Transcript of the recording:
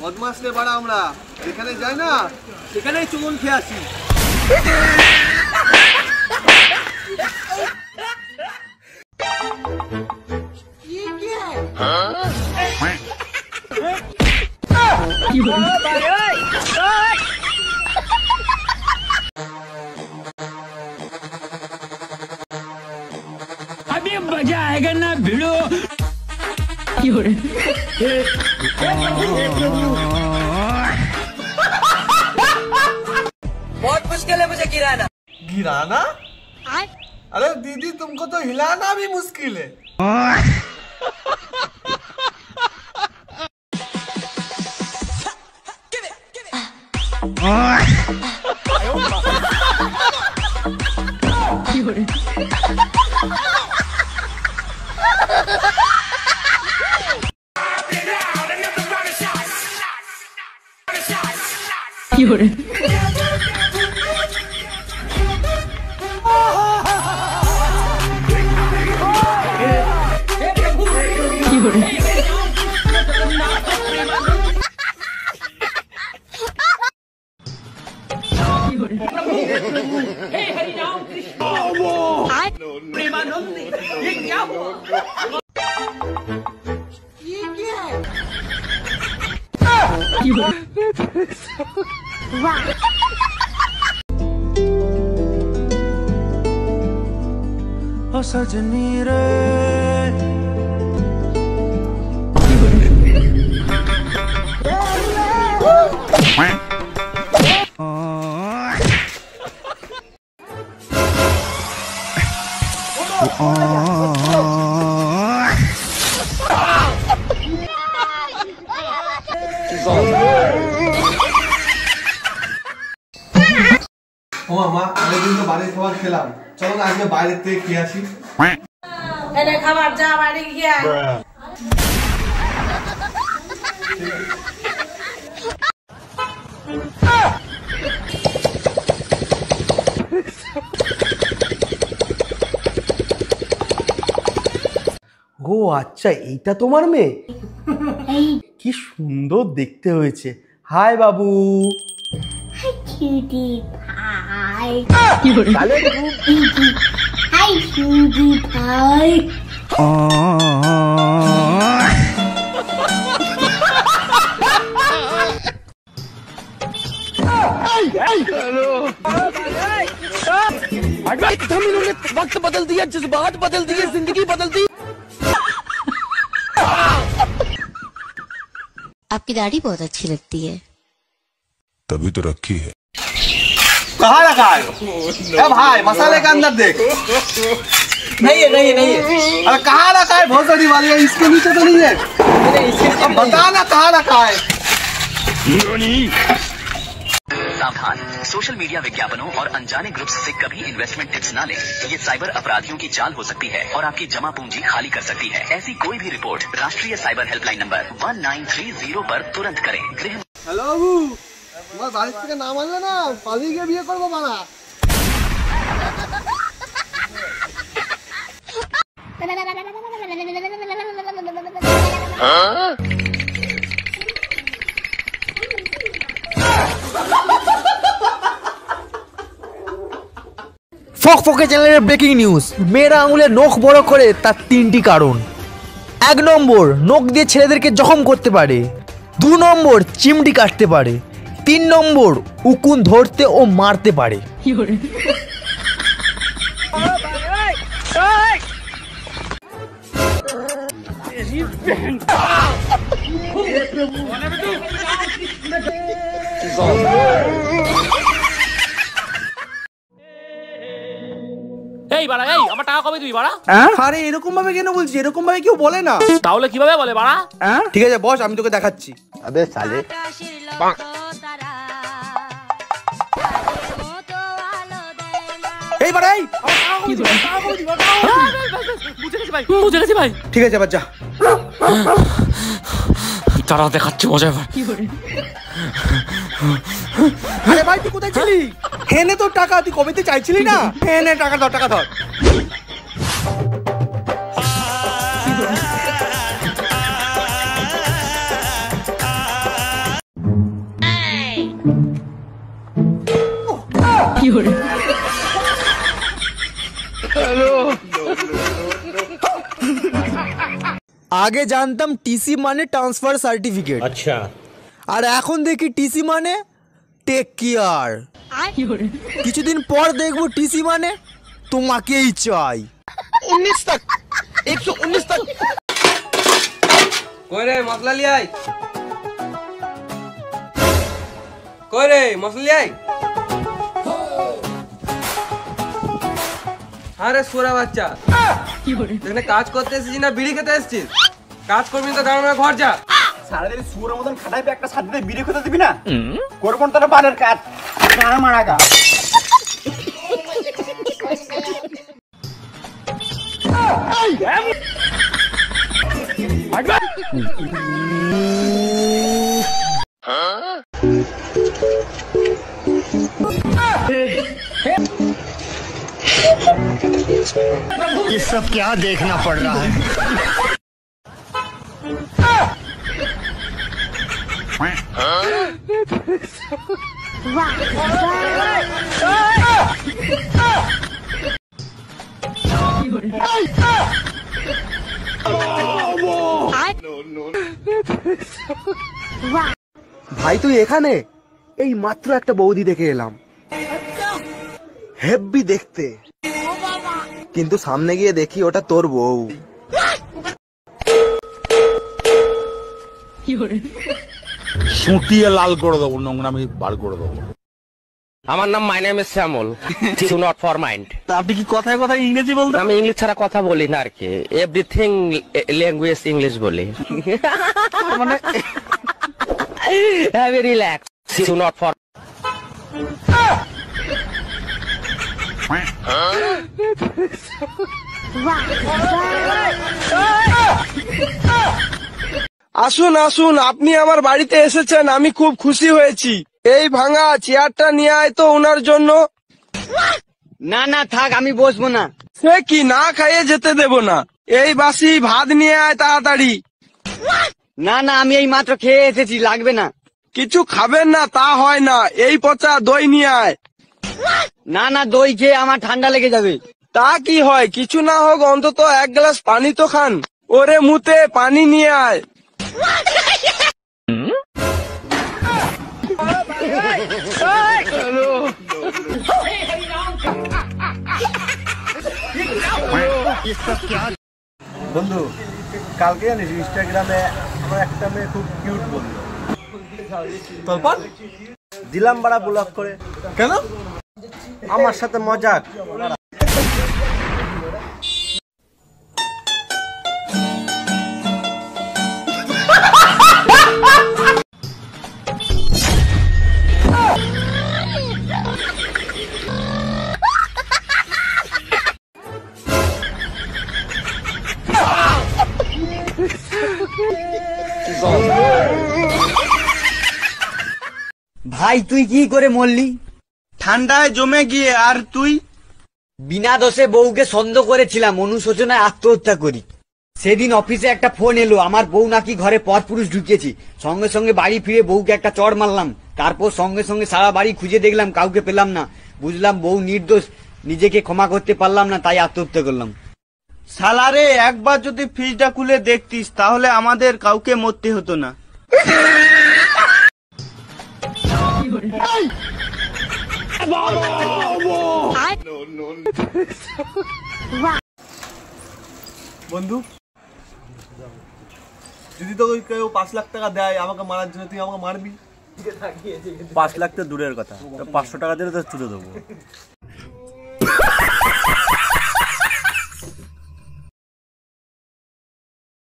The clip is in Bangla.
বদমাস রে বাড়া, আমরা যেখানে যাই না সেখানেই চুমন খেয়ে আসি। अभी मजा आएगा ना भिड़ो। बहुत मुश्किल है मुझे गिराना। गिराना? अरे दीदी, तुमको तो हिलाना भी मुश्किल है। ये क्या हुआ? ये क्या है? ओ सजनी रे ও মামা, অনেকদিন তো বাড়ির খাবার খেলাম, চলো না আজকে বাইরে থেকে খেয়ে আসি। এনে খাবার যা বাড়ি গিয়ে। ও আচ্ছা, এইটা তোমার মেয়ে? কি সুন্দর দেখতে হয়েছে। হাই বাবু। Hi, cutie pie. তাহলে Hi, cutie pie. इन्होंने वक्त बदल दिया, जज्बात बदल दिए, जिंदगी बदल दी। आपकी दाढ़ी बहुत अच्छी लगती है। तभी तो रखी है। कहाँ रखा है? भाई मसाले के अंदर देख। नहीं है, नहीं है, नहीं है। अरे कहाँ रखा है? बहुत बड़ी वाली है, इसके नीचे तो नहीं है। अब बता ना कहाँ रखा है। सावधान, सोशल मीडिया विज्ञापनों और अनजाने ग्रुप्स से कभी इन्वेस्टमेंट टिप्स ना लें। ये साइबर अपराधियों की चाल हो सकती है और आपकी जमा पूंजी खाली कर सकती है। ऐसी कोई भी रिपोर्ट राष्ट्रीय साइबर हेल्पलाइन नंबर 1930 पर तुरंत करें। गृह हेलो बाबू, তোমার বাড়ি থেকে নাম আনলে না, পালিয়ে গিয়ে বিয়ে করবো মানা। ফকফকে চ্যানেলের ব্রেকিং নিউজ। মেয়েরা আঙুলে নখ বড় করে তার 3টি কারণ। 1 নম্বর, নখ দিয়ে ছেলেদেরকে জখম করতে পারে। 2 নম্বর, চিমটি কাটতে পারে। 3 নম্বর, উকুন ধরতে ও মারতে পারে। এই বাড়া, এই আমার টাকা কবে দিবি বাড়া? আরে এরকম ভাবে কেন বলছিস? এরকম ভাবে কেউ বলে না। তাহলে কিভাবে বলে বাড়া? ঠিক আছে বস, আমি তোকে দেখাচ্ছি। আবে সালে এই বাড়া, এই বুঝে গেছি ভাই। ঠিক আছে এবার যা। তারা দেখাচ্ছে মজা। আরে ভাই তুই কোথায় ছিলি? হেনে তোর টাকা, তুই কবেতে চাইছিলি না? হেনে টাকা ধর, টাকা ধর। আগে জানতাম টিসি মানে ট্রান্সফার সার্টিফিকেট, अच्छा আর এখন দেখি টিসি মানে টেক কেয়ার। কিছুদিন পর দেখবো টিসি মানে তোমাকেই চাই। 19 तक 119 तक কই রে মশলা লিয়াই, কই রে মশলা লিয়াই। আরে সোরা বাচ্চা, এখানে কাজ করতে এসেছিস না বিড়ি খেতে এসেছিস? কাজ করবি তো গাড়ি ঘর যা। সারাদিন সুরের মতন খাটাই একটা সাথে বিড়ি খেতে দিবি না? করবো তোর বানের কাজ গানা মারা গা। ये सब क्या देखना पड़ रहा है? ভাই তুই এখানে? এই মাত্র একটা বৌদি দেখে এলাম, হেব্বি দেখতে, কিন্তু সামনে গিয়ে দেখি ওটা তোর বউ। সুটিয়ে লাল করে দেবো, নোংরামি বার করে দেবো। আমার নাম my name is Shyamal, do not for mind. আপনি কি কথায় কথায় ইংরেজি বলতে? আমি ইংলিশ ছাড়া কথা বলি না আর কি, এভরিথিং ল্যাঙ্গুয়েজ ইংলিশ বলি। মানে have relax, do not for. আসুন আসুন, আপনি আমার বাড়িতে এসেছেন, আমি খুব খুশি হয়েছি। এই ভাঙা চেয়ারটা নিয়ে আয় তো ওনার জন্য। না না থাক, আমি বসবো না। সে কি, না খাইয়ে যেতে দেব না। এই বাসি ভাত নিয়ে আয় তাড়াতাড়ি। না না, আমি এই মাত্র খেয়ে এসেছি, লাগবে না। কিছু খাবেন না তা হয় না, এই পচা দই নিয়ে আয়। না না, দই খেয়ে আমার ঠান্ডা লেগে যাবে। তা কি হয়, কিছু না হোক অন্তত এক গ্লাস পানি তো খান। ওরে মুতে পানি নিয়ে আয়। বন্ধু, কালকে জানিস ইনস্টাগ্রামে আমার একটা মেয়ে খুব কিউট বললো, তারপর দিলাম বাড়া ব্লক করে। কেন? আমার সাথে মজাক। ভাই তুই কি করে মরলি? ঠান্ডায় জমে গিয়ে। আর তুই? বিনা দোষে বউকে সন্দেহ করেছিলাম, অনুশোচনায় আত্মহত্যা করি। সেদিন অফিসে একটা ফোন এলো, আমার বউ নাকি ঘরে পরপুরুষ ঢুকিয়েছি। সঙ্গে সঙ্গে বাড়ি ফিরে বউকে একটা চড় মারলাম। তারপর সঙ্গে সঙ্গে সারা বাড়ি খুঁজে দেখলাম, কাউকে পেলাম না। বুঝলাম বউ নির্দোষ, নিজেকে ক্ষমা করতে পারলাম না, তাই আত্মহত্যা করলাম। সালারে, একবার যদি ফ্রিজটা খুলে দেখতিস তাহলে আমাদের কাউকে মরতে হতো না। বন্ধু, যদি তো কেউ 5 লাখ টাকা দেয় আমাকে মারার জন্য, তুই আমাকে মারবি? 5 লাখ তো দূরের কথা, 500 টাকা দিলে তো তুলে দেবো।